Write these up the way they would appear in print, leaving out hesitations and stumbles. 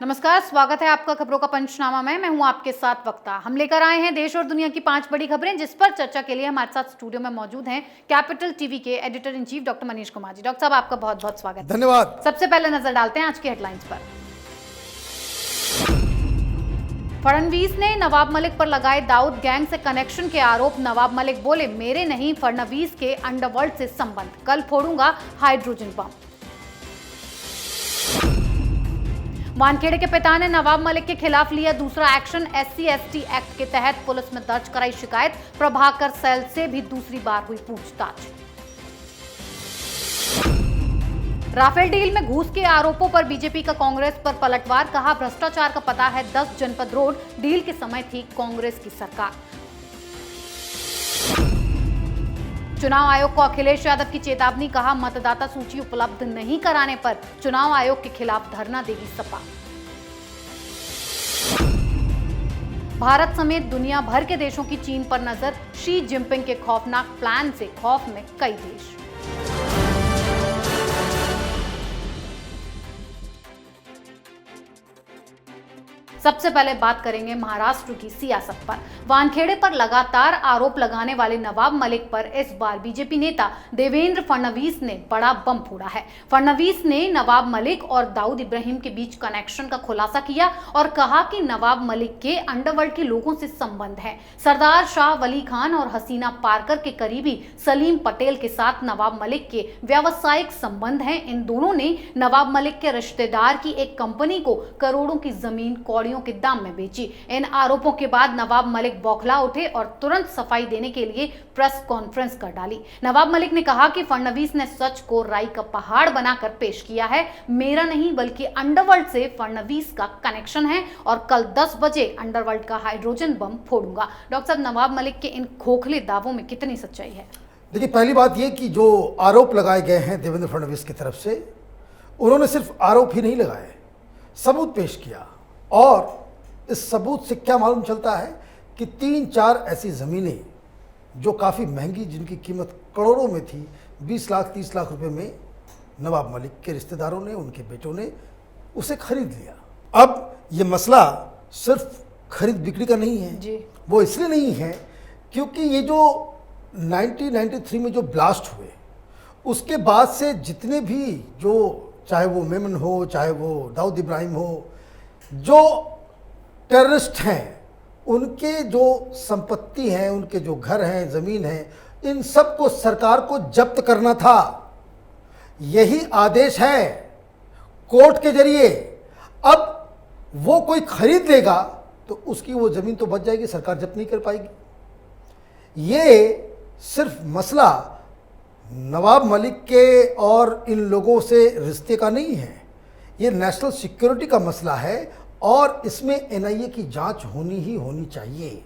नमस्कार, स्वागत है आपका खबरों का पंचनामा में। मैं हूं आपके साथ वक्ता। हम लेकर आए हैं देश और दुनिया की 5 बड़ी खबरें, जिस पर चर्चा के लिए हमारे साथ स्टूडियो में मौजूद हैं कैपिटल टीवी के editor in chief doctor Manish Kumar ji. Doctor साहब, आपका बहुत बहुत स्वागत है। धन्यवाद। सबसे पहले नजर डालते हैं आज की हेडलाइंस पर। फडणवीस ने नवाब मलिक पर लगाए दाऊद गैंग से कनेक्शन के आरोप। नवाब मलिक बोले, मेरे नहीं फडणवीस के अंडरवर्ल्ड से संबंध, कल फोड़ूंगा हाइड्रोजन बम। वानखेड़े के पिता ने नवाब मलिक के खिलाफ लिया दूसरा एक्शन। SC/ST एक्ट के तहत पुलिस में दर्ज कराई शिकायत। प्रभाकर सेल से भी दूसरी बार हुई पूछताछ। राफेल डील में घूस के आरोपों पर बीजेपी का कांग्रेस पर पलटवार। कहा, भ्रष्टाचार का पता है 10 जनपद रोड, डील के समय थी कांग्रेस की सरकार। चुनाव आयोग को अखिलेश यादव की चेतावनी। कहा, मतदाता सूची उपलब्ध नहीं कराने पर चुनाव आयोग के खिलाफ धरना देगी सपा। भारत समेत दुनिया भर के देशों की चीन पर नजर। शी जिनपिंग के खौफनाक प्लान से खौफ में कई देश। सबसे पहले बात करेंगे महाराष्ट्र की सियासत पर। वानखेड़े पर लगातार आरोप लगाने वाले नवाब मलिक पर इस बार बीजेपी नेता देवेंद्र फडणवीस ने बड़ा बम फोड़ा है। फडणवीस ने नवाब मलिक और दाऊद इब्राहिम के बीच कनेक्शन का खुलासा किया और कहा कि नवाब मलिक के अंडरवर्ल्ड के लोगों से संबंध है। सरदार शाह वली खान और हसीना पारकर के करीबी सलीम पटेल के साथ नवाब मलिक के व्यावसायिक संबंध हैं। इन दोनों ने नवाब मलिक के रिश्तेदार की एक कंपनी को करोड़ों की जमीन कौड़ियों के दाम में बेची। इन आरोपों के बाद नवाब मलिक बौखला उठे और तुरंत सफाई देने के लिए प्रेस कॉन्फ्रेंस कर डाली। नवाब मलिक ने कहा कि फडणवीस ने सच को राई का पहाड़ बनाकर पेश किया है। मेरा नहीं बल्कि अंडरवर्ल्ड से फडणवीस का कनेक्शन है और कल 10 बजे अंडरवर्ल्ड का हाइड्रोजन बम फोड़ूंगा। डॉक्टर साहब, नवाब मलिक के इन खोखले दावों में कितनी सच्चाई है? देखिए, पहली बात यह कि जो आरोप लगाए गए हैं देवेंद्र फडणवीस की तरफ से, उन्होंने सिर्फ आरोप ही नहीं लगाए, सबूत पेश किया। और इस सबूत से क्या मालूम चलता है कि 3-4 ऐसी ज़मीनें जो काफ़ी महंगी, जिनकी कीमत करोड़ों में थी, 20 लाख 30 लाख रुपए में नवाब मलिक के रिश्तेदारों ने, उनके बेटों ने उसे खरीद लिया। अब ये मसला सिर्फ खरीद बिक्री का नहीं है जी। वो इसलिए नहीं है क्योंकि ये जो 1993 में जो ब्लास्ट हुए, उसके बाद से जितने भी, जो चाहे वो मेमन हो, चाहे वो दाऊद इब्राहिम हो, जो टेररिस्ट हैं, उनके जो संपत्ति हैं, उनके जो घर हैं, ज़मीन है, इन सब को सरकार को जब्त करना था। यही आदेश है कोर्ट के जरिए। अब वो कोई खरीद लेगा तो उसकी वो ज़मीन तो बच जाएगी, सरकार जब्त नहीं कर पाएगी। ये सिर्फ मसला नवाब मलिक के और इन लोगों से रिश्ते का नहीं है, ये नेशनल सिक्योरिटी का मसला है और इसमें NIA की जांच होनी ही होनी चाहिए।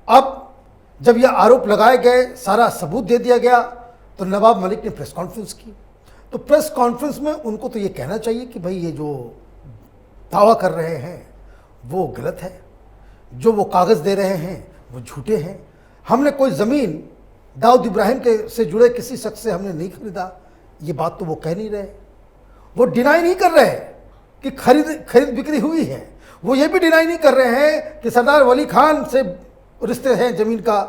अब जब यह आरोप लगाए गए, सारा सबूत दे दिया गया, तो नवाब मलिक ने प्रेस कॉन्फ्रेंस की। तो प्रेस कॉन्फ्रेंस में उनको तो ये कहना चाहिए कि भाई, ये जो दावा कर रहे हैं वो गलत है, जो वो कागज़ दे रहे हैं वो झूठे हैं। हमने कोई ज़मीन दाऊद इब्राहिम के से जुड़े किसी शख्स से हमने नहीं खरीदा, ये बात तो वो कह नहीं रहे। वो डिनाई नहीं कर रहे कि खरीद बिक्री हुई है। वो ये भी डिनाई नहीं कर रहे हैं कि सरदार वली खान से रिश्ते हैं ज़मीन का।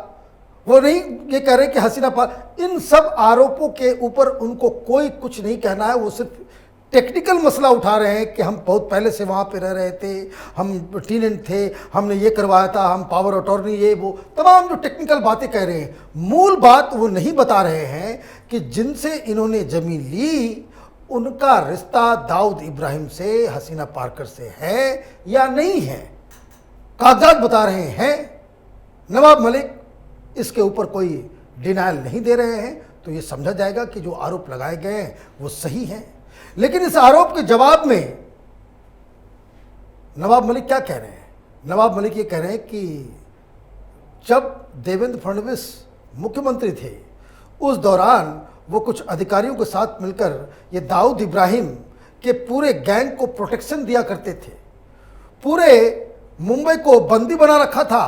वो नहीं ये कह रहे कि हसीना पार। इन सब आरोपों के ऊपर उनको कोई कुछ नहीं कहना है। वो सिर्फ टेक्निकल मसला उठा रहे हैं कि हम बहुत पहले से वहाँ पे रह रहे थे, हम टीनेंट थे, हमने ये करवाया था, हम पावर अटॉर्नी, ये वो तमाम जो टेक्निकल बातें कह रहे हैं। मूल बात वो नहीं बता रहे हैं कि जिनसे इन्होंने ज़मीन ली, उनका रिश्ता दाऊद इब्राहिम से, हसीना पारकर से है या नहीं है। कागजात बता रहे हैं। नवाब मलिक इसके ऊपर कोई डिनायल नहीं दे रहे हैं, तो ये समझा जाएगा कि जो आरोप लगाए गए हैं वो सही हैं। लेकिन इस आरोप के जवाब में नवाब मलिक क्या कह रहे हैं? नवाब मलिक ये कह रहे हैं कि जब देवेंद्र फडणवीस मुख्यमंत्री थे, उस दौरान वो कुछ अधिकारियों के साथ मिलकर ये दाऊद इब्राहिम के पूरे गैंग को प्रोटेक्शन दिया करते थे। पूरे मुंबई को बंदी बना रखा था,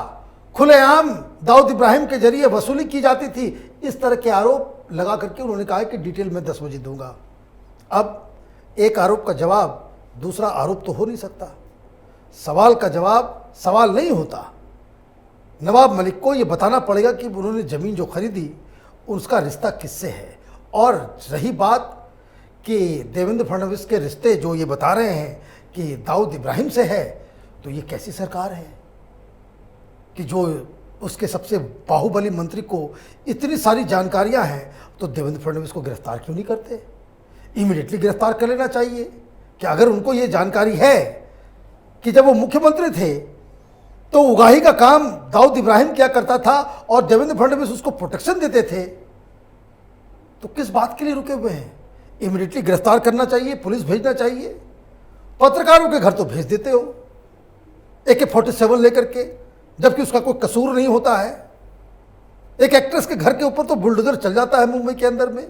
खुलेआम दाऊद इब्राहिम के जरिए वसूली की जाती थी। इस तरह के आरोप लगा करके उन्होंने कहा कि डिटेल में 10 बजे दूंगा। अब एक आरोप का जवाब दूसरा आरोप तो हो नहीं सकता। सवाल का जवाब सवाल नहीं होता। नवाब मलिक को ये बताना पड़ेगा कि उन्होंने ज़मीन जो खरीदी उसका रिश्ता किससे है। और रही बात कि देवेंद्र फडणवीस के रिश्ते जो ये बता रहे हैं कि दाऊद इब्राहिम से है, तो ये कैसी सरकार है कि जो उसके सबसे बाहुबली मंत्री को इतनी सारी जानकारियां हैं, तो देवेंद्र फडणवीस को गिरफ्तार क्यों नहीं करते? इमीडिएटली गिरफ्तार कर लेना चाहिए। कि अगर उनको ये जानकारी है कि जब वो मुख्यमंत्री थे तो उगाही का काम दाऊद इब्राहिम क्या करता था और देवेंद्र फडणवीस उसको प्रोटेक्शन देते थे, तो किस बात के लिए रुके हुए हैं? इमीडिएटली गिरफ्तार करना चाहिए, पुलिस भेजना चाहिए। पत्रकारों के घर तो भेज देते हो AK-47 लेकर के, जबकि उसका कोई कसूर नहीं होता है। एक एक्ट्रेस के घर के ऊपर तो बुलडोजर चल जाता है मुंबई के अंदर में,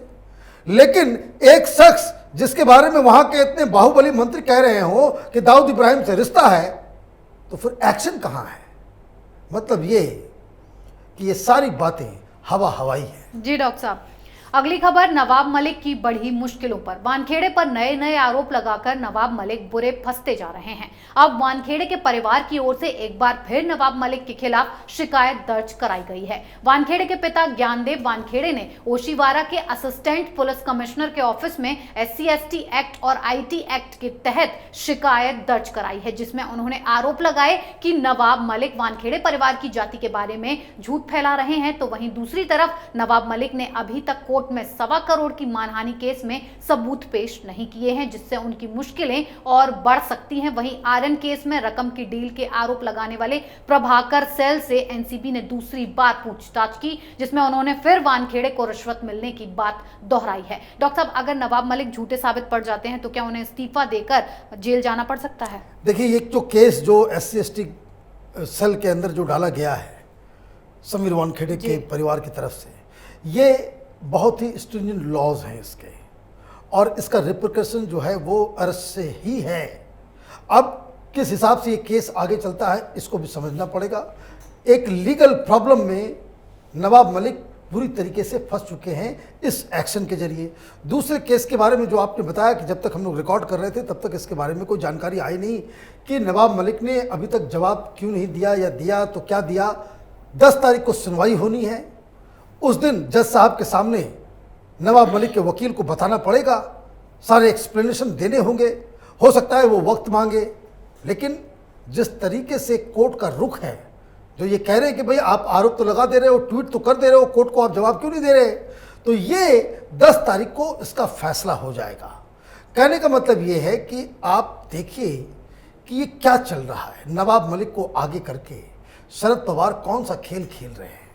लेकिन एक शख्स जिसके बारे में वहां के इतने बाहुबली मंत्री कह रहे हो कि दाऊद इब्राहिम से रिश्ता है, तो फिर एक्शन कहां है? मतलब ये कि ये सारी बातें हवा हवाई है। जी डॉक्टर साहब, अगली खबर नवाब मलिक की बढ़ी मुश्किलों पर। वानखेड़े पर नए नए आरोप लगाकर नवाब मलिक बुरे फंसते जा रहे हैं। अब वानखेड़े के परिवार की ओर से एक बार फिर नवाब मलिक के खिलाफ शिकायत दर्ज कराई गई है। वानखेड़े के पिता ज्ञानदेव वानखेड़े ने ओशिवारा के असिस्टेंट पुलिस कमिश्नर के ऑफिस में SC/ST एक्ट और IT एक्ट के तहत शिकायत दर्ज कराई है, जिसमें उन्होंने आरोप लगाए कि नवाब मलिक वानखेड़े परिवार की जाति के बारे में झूठ फैला रहे हैं। तो वहीं दूसरी तरफ नवाब मलिक ने अभी तक कोर्ट में 1.25 करोड़ की मानहानि केस में सबूत पेश नहीं किए हैं, जिससे उनकी मुश्किलें और बढ़ सकती हैं। वहीं आर्यन केस में रकम की डील के आरोप लगाने वाले प्रभाकर सेल से NCB ने दूसरी बार पूछताछ की, जिसमें उन्होंने फिर वानखेड़े को रिश्वत मिलने की बात दोहराई है। डॉक्टर साहब, अगर नवाब मलिक झूठे साबित पड़ जाते हैं तो क्या उन्हें इस्तीफा देकर जेल जाना पड़ सकता है? देखिए, एक जो केस जो SC/ST सेल के अंदर जो डाला गया है समीर वानखेड़े के परिवार की तरफ से, ये बहुत ही स्ट्रिंजेंट लॉज हैं इसके, और इसका रिप्रिकॉशन जो है वो अरेस्ट से ही है। अब किस हिसाब से ये केस आगे चलता है इसको भी समझना पड़ेगा। एक लीगल प्रॉब्लम में नवाब मलिक बुरी तरीके से फंस चुके हैं इस एक्शन के जरिए। दूसरे केस के बारे में जो आपने बताया कि जब तक हम लोग रिकॉर्ड कर रहे थे तब तक इसके बारे में कोई जानकारी आई नहीं कि नवाब मलिक ने अभी तक जवाब क्यों नहीं दिया, या दिया तो क्या दिया। 10 तारीख को सुनवाई होनी है। उस दिन जज साहब के सामने नवाब मलिक के वकील को बताना पड़ेगा, सारे एक्सप्लेनेशन देने होंगे। हो सकता है वो वक्त मांगे, लेकिन जिस तरीके से कोर्ट का रुख है, जो ये कह रहे हैं कि भाई आप आरोप तो लगा दे रहे हो, ट्वीट तो कर दे रहे हो, कोर्ट को आप जवाब क्यों नहीं दे रहे, तो ये 10 तारीख को इसका फैसला हो जाएगा। कहने का मतलब ये है कि आप देखिए कि ये क्या चल रहा है। नवाब मलिक को आगे करके शरद पवार कौन सा खेल खेल रहे हैं,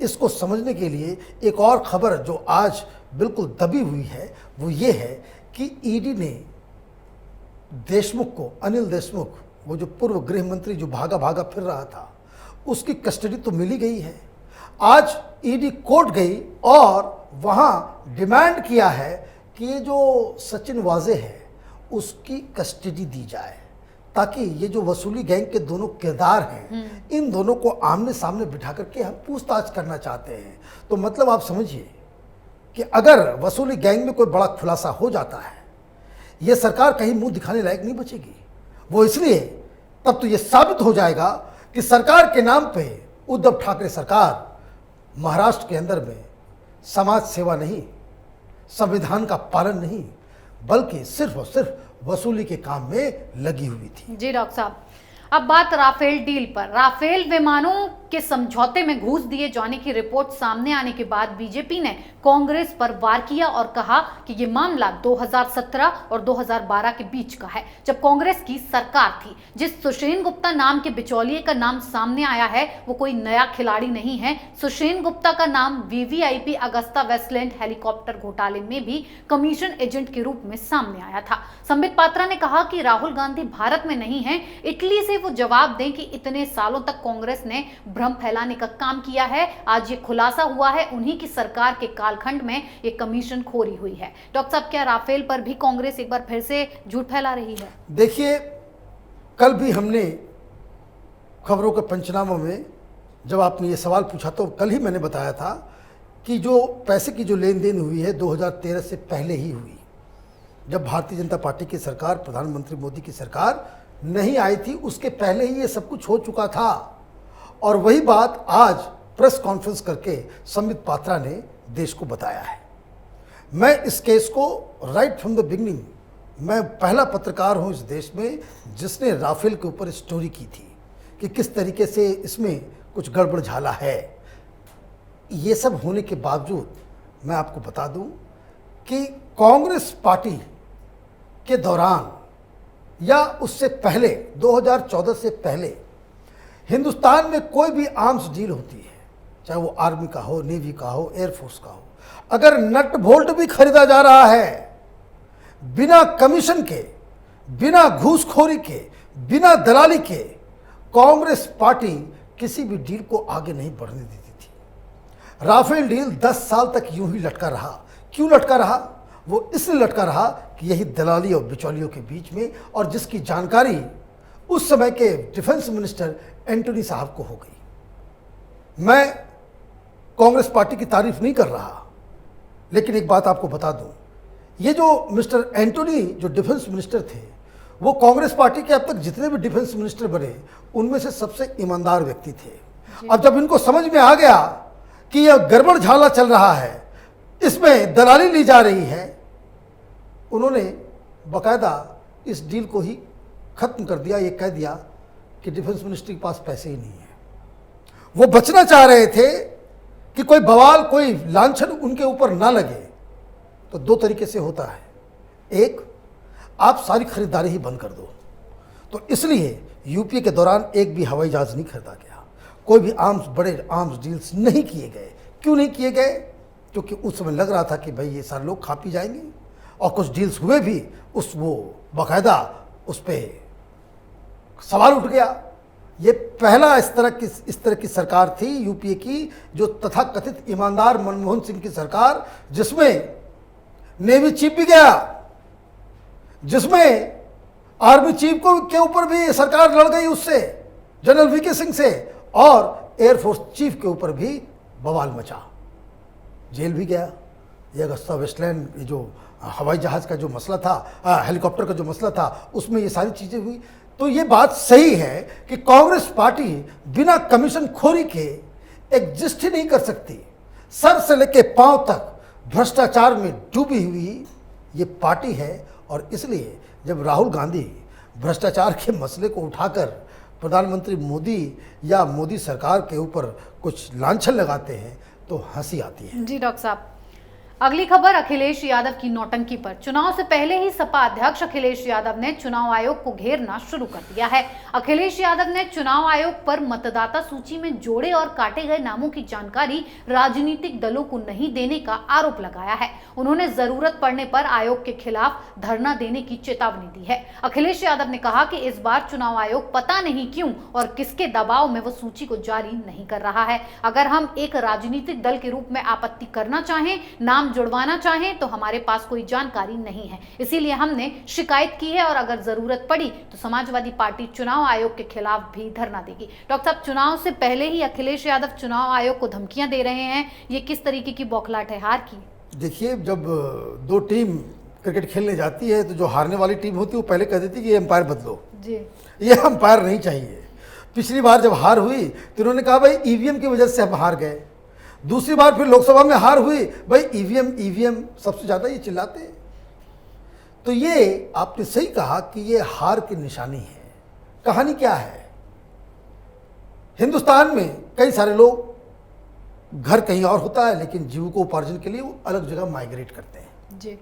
इसको समझने के लिए एक और खबर जो आज बिल्कुल दबी हुई है वो ये है कि ईडी ने देशमुख को, अनिल देशमुख, वो जो पूर्व गृह मंत्री जो भागा भागा फिर रहा था, उसकी कस्टडी तो मिली गई है। आज ईडी कोर्ट गई और वहां डिमांड किया है कि ये जो सचिन वाजे है उसकी कस्टडी दी जाए, ताकि ये जो वसूली गैंग के दोनों किरदार हैं, इन दोनों को आमने सामने बिठा करके हम पूछताछ करना चाहते हैं। तो मतलब आप समझिए कि अगर वसूली गैंग में कोई बड़ा खुलासा हो जाता है, ये सरकार कहीं मुंह दिखाने लायक नहीं बचेगी। वो इसलिए तब तो ये साबित हो जाएगा कि सरकार के नाम पे उद्धव ठाकरे सरकार महाराष्ट्र के अंदर में समाज सेवा नहीं, संविधान का पालन नहीं, बल्कि सिर्फ और सिर्फ वसूली के काम में लगी हुई थी। जी डॉक्टर साहब, अब बात राफेल डील पर। राफेल विमानों के समझौते में घूस दिए जाने की रिपोर्ट सामने आने के बाद बीजेपी ने कांग्रेस पर वार किया और कहा कि ये मामला 2017 और 2012 के बीच का है, जब कांग्रेस की सरकार थी। जिस सुषेन गुप्ता नाम के बिचौलिए का नाम सामने आया है वो कोई नया खिलाड़ी नहीं है। सुषेन गुप्ता का नाम VVIP अगस्ता वेस्टलैंड हेलीकॉप्टर घोटाले में भी कमीशन एजेंट के रूप में सामने आया था। संबित पात्रा ने कहा कि राहुल गांधी भारत में नहीं है, इटली से वो जवाब दें कि इतने सालों तक कांग्रेस ने भ्रम फैलाने का काम किया है। आज ये खुलासा हुआ है, उन्हीं की सरकार के कालखंड में ये कमीशन खोरी हुई है। डॉक्टर साहब, क्या राफेल पर भी कांग्रेस एक बार फिर से झूठ फैला रही है? देखिए, कल भी हमने खबरों के पंचनामों में जब आपने ये सवाल पूछा तो कल ही मैंने बताया था कि जो पैसे की जो लेन देन हुई है 2013 से पहले ही हुई, जब भारतीय जनता पार्टी की सरकार, प्रधानमंत्री मोदी की सरकार नहीं आई थी, उसके पहले ही ये सब कुछ हो चुका था। और वही बात आज प्रेस कॉन्फ्रेंस करके संबित पात्रा ने देश को बताया है। मैं इस केस को राइट फ्रॉम द बिगनिंग, मैं पहला पत्रकार हूं इस देश में जिसने राफेल के ऊपर स्टोरी की थी कि किस तरीके से इसमें कुछ गड़बड़ झाला है। ये सब होने के बावजूद मैं आपको बता दूं कि कांग्रेस पार्टी के दौरान या उससे पहले 2014 से पहले हिंदुस्तान में कोई भी आर्म्स डील होती है, चाहे वो आर्मी का हो, नेवी का हो, एयरफोर्स का हो, अगर नट बोल्ट भी खरीदा जा रहा है बिना कमीशन के, बिना घूसखोरी के, बिना दलाली के, कांग्रेस पार्टी किसी भी डील को आगे नहीं बढ़ने देती थी। राफेल डील 10 साल तक यूं ही लटका रहा। क्यों लटका रहा? वो इसलिए लटका रहा कि यही दलाली और बिचौलियों के बीच में, और जिसकी जानकारी उस समय के डिफेंस मिनिस्टर एंटोनी साहब को हो गई। मैं कांग्रेस पार्टी की तारीफ नहीं कर रहा, लेकिन एक बात आपको बता दूं, ये जो मिस्टर एंटोनी जो डिफेंस मिनिस्टर थे, वो कांग्रेस पार्टी के अब तक जितने भी डिफेंस मिनिस्टर बने उनमें से सबसे ईमानदार व्यक्ति थे। अब जब इनको समझ में आ गया कि यह गड़बड़ झाला चल रहा है, इसमें दलाली ली जा रही है, उन्होंने बाकायदा इस डील को ही खत्म कर दिया। ये कह दिया कि डिफेंस मिनिस्ट्री के पास पैसे ही नहीं है। वो बचना चाह रहे थे कि कोई बवाल, कोई लांछन उनके ऊपर ना लगे। तो दो तरीके से होता है, एक, आप सारी खरीदारी ही बंद कर दो। तो इसलिए यूपीए के दौरान एक भी हवाई जहाज नहीं खरीदा गया, कोई भी बड़े आर्म्स डील्स नहीं किए गए। क्यों नहीं किए गए? क्योंकि उस समय लग रहा था कि भाई ये सारे लोग खा पी जाएंगे, और कुछ डील्स हुए भी, वो बाकायदा उस पर सवाल उठ गया। ये पहला इस तरह की सरकार थी यूपीए की, जो तथाकथित ईमानदार मनमोहन सिंह की सरकार, जिसमें नेवी चीफ भी गया, जिसमें आर्मी चीफ के ऊपर भी सरकार लड़ गई उससे, जनरल वीके सिंह से, और एयरफोर्स चीफ के ऊपर भी बवाल मचा, जेल भी गया। ये अगस्ता वेस्टलैंड, ये जो हवाई जहाज का जो मसला था, हेलीकॉप्टर का जो मसला था, उसमें ये सारी चीज़ें हुई। तो ये बात सही है कि कांग्रेस पार्टी बिना कमीशन खोरी के एग्जिस्ट ही नहीं कर सकती। सर से लेके पांव तक भ्रष्टाचार में डूबी हुई ये पार्टी है। और इसलिए जब राहुल गांधी भ्रष्टाचार के मसले को उठाकर प्रधानमंत्री मोदी या मोदी सरकार के ऊपर कुछ लांछन लगाते हैं तो हंसी आती है। जी डॉक्टर साहब, अगली खबर अखिलेश यादव की नौटंकी पर। चुनाव से पहले ही सपा अध्यक्ष अखिलेश यादव ने चुनाव आयोग को घेरना शुरू कर दिया है। अखिलेश यादव ने चुनाव आयोग पर मतदाता सूची में जोड़े और काटे गए नामों की जानकारी राजनीतिक दलों को नहीं देने का आरोप लगाया है। उन्होंने जरूरत पड़ने पर आयोग के खिलाफ धरना देने की चेतावनी दी है। अखिलेश यादव ने कहा कि इस बार चुनाव आयोग पता नहीं क्यों और किसके दबाव में वो सूची को जारी नहीं कर रहा है। अगर हम एक राजनीतिक दल के रूप में आपत्ति करना चाहें, नाम जुड़वाना चाहें, तो हमारे पास कोई जानकारी नहीं है, इसीलिए हमने शिकायत की है और अगर जरूरत पड़ी तो समाजवादी पार्टी चुनाव आयोग के खिलाफ भी धरना देगी। डॉक्टर साहब, चुनाव से पहले ही अखिलेश यादव चुनाव आयोग को धमकियां दे रहे हैं, ये किस तरीके की बौखलाहट है हार की? देखिए, जब दो टीम क्रिकेट खेलने जाती है तो जो हारने वाली टीम होती है वो पहले कह देती है कि ये अंपायर बदलो जी, ये अंपायर नहीं चाहिए। पिछली बार जब हार हुई तो उन्होंने कहा भाई ईवीएम की वजह से हम हार गए। दूसरी बार फिर लोकसभा में हार हुई, भाई ईवीएम सबसे ज्यादा ये चिल्लाते हैं। तो ये आपने सही कहा कि ये हार की निशानी है। कहानी क्या है? हिंदुस्तान में कई सारे लोग, घर कहीं और होता है लेकिन जीविकोपार्जन के लिए वो अलग जगह माइग्रेट करते हैं जी।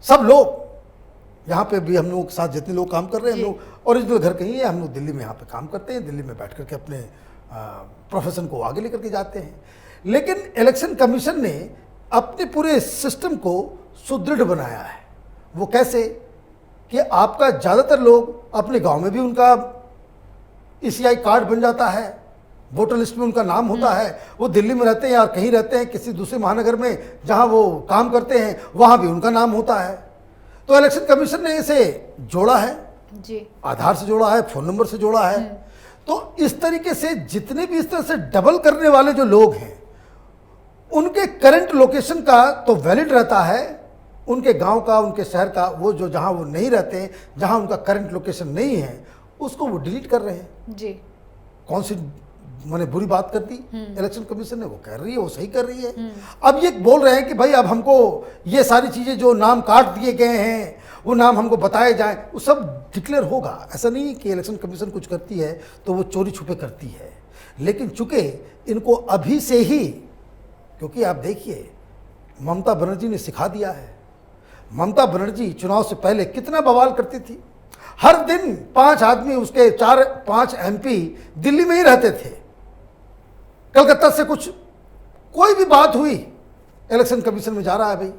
सब लोग यहाँ पे भी, हम लोग के साथ जितने लोग काम कर रहे हैं, हम लोग ओरिजिनल घर कहीं है, हम लोग दिल्ली में यहाँ पे काम करते हैं, दिल्ली में बैठ करके अपने प्रोफेशन को आगे लेकर के जाते हैं। लेकिन इलेक्शन कमीशन ने अपने पूरे सिस्टम को सुदृढ़ बनाया है। वो कैसे? कि आपका ज़्यादातर लोग अपने गांव में भी उनका ईसीआई कार्ड बन जाता है, वोटर लिस्ट में उनका नाम होता है। वो दिल्ली में रहते हैं या कहीं रहते हैं किसी दूसरे महानगर में जहां वो काम करते हैं, वहां भी उनका नाम होता है। तो इलेक्शन कमीशन ने इसे जोड़ा है जी, आधार से जोड़ा है, फोन नंबर से जोड़ा है। तो इस तरीके से जितने भी इस तरह से डबल करने वाले जो लोग हैं, उनके करंट लोकेशन का तो वैलिड रहता है, उनके गांव का, उनके शहर का, वो जो जहां वो नहीं रहते, जहां उनका करंट लोकेशन नहीं है, उसको वो डिलीट कर रहे हैं। जी। कौन सी मैंने बुरी बात कर दी इलेक्शन कमीशन ने? वो कर रही है, वो सही कर रही है। अब ये बोल रहे हैं कि भाई अब हमको ये सारी चीज़ें जो नाम काट दिए गए हैं वो नाम हमको बताए जाएं, वो सब डिक्लेयर होगा। ऐसा नहीं है कि इलेक्शन कमीशन कुछ करती है तो वो चोरी छुपे करती है, लेकिन चूंकि इनको अभी से ही, क्योंकि आप देखिए ममता बनर्जी ने सिखा दिया है। ममता बनर्जी चुनाव से पहले कितना बवाल करती थी। हर दिन 5 आदमी, उसके 4-5 MP दिल्ली में ही रहते थे। कलकत्ता से कोई भी बात हुई, इलेक्शन कमीशन में जा रहा है भाई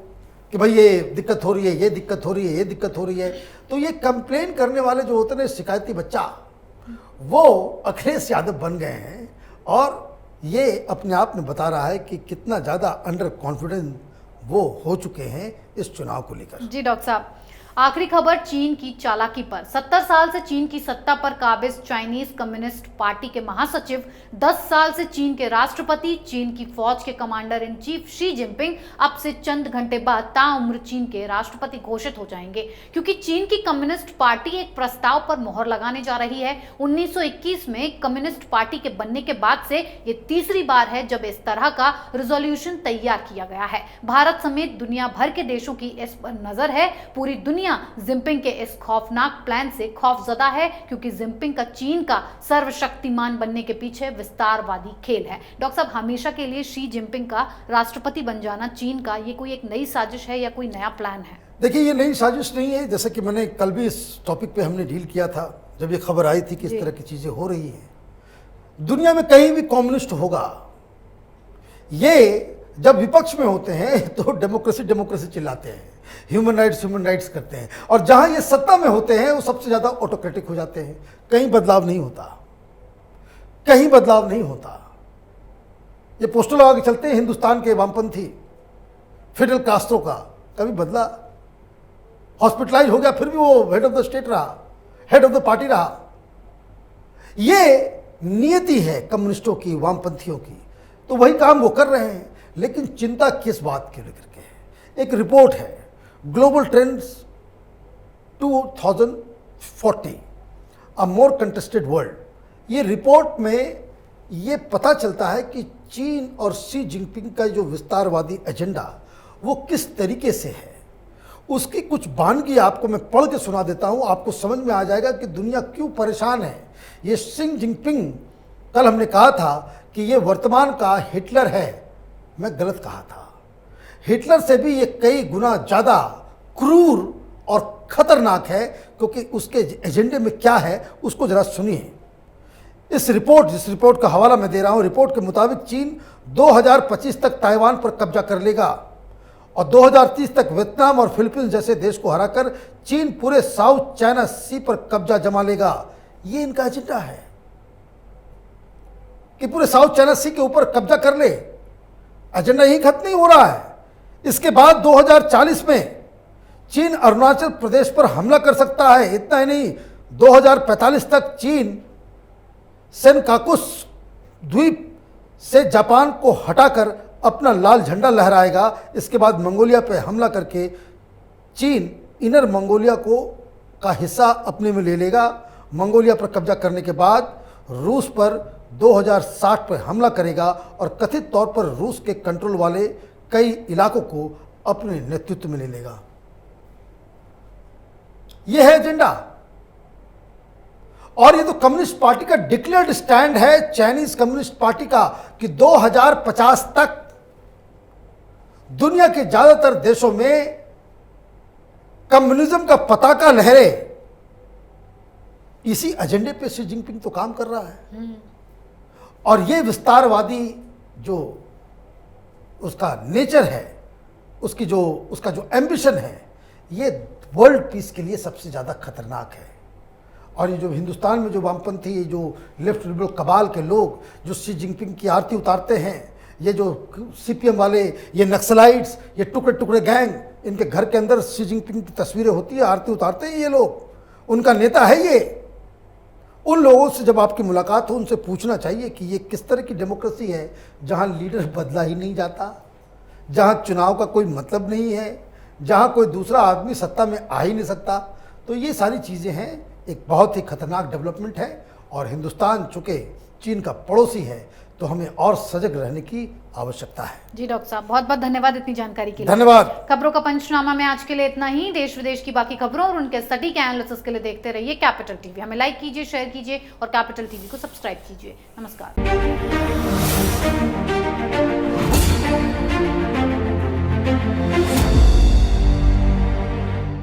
कि भाई ये दिक्कत हो रही है, ये दिक्कत हो रही है, ये दिक्कत हो रही है। तो ये कंप्लेन करने वाले जो होते हैं शिकायती बच्चा, वो अखिलेश यादव बन गए हैं। और ये अपने आप में बता रहा है कि कितना ज़्यादा अंडर कॉन्फिडेंस वो हो चुके हैं इस चुनाव को लेकर। जी डॉक्टर साहब, आखिरी खबर चीन की चालाकी पर। 70 साल से चीन की सत्ता पर काबिज चाइनीज कम्युनिस्ट पार्टी के महासचिव, 10 साल से चीन के राष्ट्रपति, चीन की फौज के commander in chief Xi Jinping अब से चंद घंटे बाद ताउम्र चीन के राष्ट्रपति घोषित हो जाएंगे, क्योंकि चीन की कम्युनिस्ट पार्टी एक प्रस्ताव पर मोहर लगाने जा रही है। 1921 में कम्युनिस्ट पार्टी के बनने के बाद से ये तीसरी बार है जब इस तरह का रिजोल्यूशन तैयार किया गया है। भारत समेत दुनिया भर के देशों की इस पर नजर है। पूरी दुनिया जिनपिंग के इस खौफनाक प्लान से खौफजदा है, क्योंकि जिनपिंग का चीन का सर्वशक्तिमान बनने के पीछे विस्तारवादी खेल है। डॉक्टर साहब, हमेशा के लिए शी जिनपिंग का राष्ट्रपति बन जाना चीन का, ये कोई एक नई साजिश है या कोई नया प्लान है? देखिए, ये नई साजिश नहीं है। जैसे कि मैंने कल भी इस टॉपिक पे हमने डील किया था, जब ये खबर आई थी कि इस तरह की चीजें हो रही हैं। दुनिया में कहीं भी कम्युनिस्ट होगा, ये जब विपक्ष में होते हैं तो डेमोक्रेसी डेमोक्रेसी चिल्लाते हैं, ह्यूमन राइट्स करते हैं, और जहां ये सत्ता में होते हैं वो सबसे ज्यादा ऑटोक्रेटिक हो जाते हैं। कहीं बदलाव नहीं होता, कहीं बदलाव नहीं होता। ये पोस्टर लगा के चलते हैं हिंदुस्तान के वामपंथी, फिडेल कास्ट्रो का कभी बदला? हॉस्पिटलाइज हो गया फिर भी वो हेड ऑफ द स्टेट रहा, हेड ऑफ द पार्टी रहा। ये नियति है कम्युनिस्टों की, वामपंथियों की। तो वही काम वो कर रहे हैं। लेकिन चिंता किस बात के लेकर के है? एक रिपोर्ट है, ग्लोबल ट्रेंड्स 2040, अ मोर कंटेस्टेड वर्ल्ड। ये रिपोर्ट में ये पता चलता है कि चीन और शी जिनपिंग का जो विस्तारवादी एजेंडा वो किस तरीके से है। उसकी कुछ वानगी आपको मैं पढ़ के सुना देता हूं, आपको समझ में आ जाएगा कि दुनिया क्यों परेशान है। ये शी जिनपिंग, कल हमने कहा था कि ये वर्तमान का हिटलर है, मैं गलत कहा था। हिटलर से भी ये कई गुना ज़्यादा क्रूर और खतरनाक है, क्योंकि उसके एजेंडे में क्या है उसको जरा सुनिए। जिस रिपोर्ट का हवाला मैं दे रहा हूं, रिपोर्ट के मुताबिक चीन 2025 तक ताइवान पर कब्जा कर लेगा और 2030 तक वियतनाम और फिलीपींस जैसे देश को हराकर चीन पूरे साउथ चाइना सी पर कब्जा जमा लेगा। ये इनका एजेंडा है कि पूरे साउथ चाइना सी के ऊपर कब्जा कर ले। एजेंडा यही खत्म नहीं हो रहा है। इसके बाद 2040 में चीन अरुणाचल प्रदेश पर हमला कर सकता है। इतना ही नहीं, 2045 तक चीन सेनकाकुस द्वीप से जापान को हटाकर अपना लाल झंडा लहराएगा। इसके बाद मंगोलिया पर हमला करके चीन इनर मंगोलिया का हिस्सा अपने में ले लेगा। मंगोलिया पर कब्जा करने के बाद रूस पर 2060 पर हमला करेगा और कथित तौर पर रूस के कंट्रोल वाले कई इलाकों को अपने नेतृत्व में ले लेगा। यह है एजेंडा। और ये तो कम्युनिस्ट पार्टी का डिक्लेयर्ड स्टैंड है, चाइनीज कम्युनिस्ट पार्टी का, कि 2050 तक दुनिया के ज्यादातर देशों में कम्युनिज्म का पताका लहरे। इसी एजेंडे पे शी जिनपिंग तो काम कर रहा है। और ये विस्तारवादी जो उसका नेचर है, उसका जो एम्बिशन है, ये वर्ल्ड पीस के लिए सबसे ज़्यादा खतरनाक है। और ये जो हिंदुस्तान में जो वामपंथी, ये जो लेफ्ट लिबरल कबाल के लोग जो शी जिनपिंग की आरती उतारते हैं, ये जो CPM वाले, ये नक्सलाइट्स, ये टुकड़े टुकड़े गैंग, इनके घर के अंदर शी जिनपिंग की तस्वीरें होती है, आरती उतारते हैं ये लोग, उनका नेता है ये। उन लोगों से जब आपकी मुलाकात हो, उनसे पूछना चाहिए कि ये किस तरह की डेमोक्रेसी है जहां लीडर बदला ही नहीं जाता, जहां चुनाव का कोई मतलब नहीं है, जहां कोई दूसरा आदमी सत्ता में आ ही नहीं सकता। तो ये सारी चीज़ें हैं, एक बहुत ही खतरनाक डेवलपमेंट है। और हिंदुस्तान चूँकि चीन का पड़ोसी है तो हमें और सजग रहने की आवश्यकता है। जी डॉक्टर साहब, बहुत बहुत धन्यवाद इतनी जानकारी के लिए। धन्यवाद। खबरों का पंचनामा में आज के लिए इतना ही। देश विदेश की बाकी खबरों और उनके सटीक एनालिसिस के लिए देखते रहिए कैपिटल टीवी। हमें लाइक कीजिए, शेयर कीजिए और कैपिटल टीवी को सब्सक्राइब कीजिए। नमस्कार।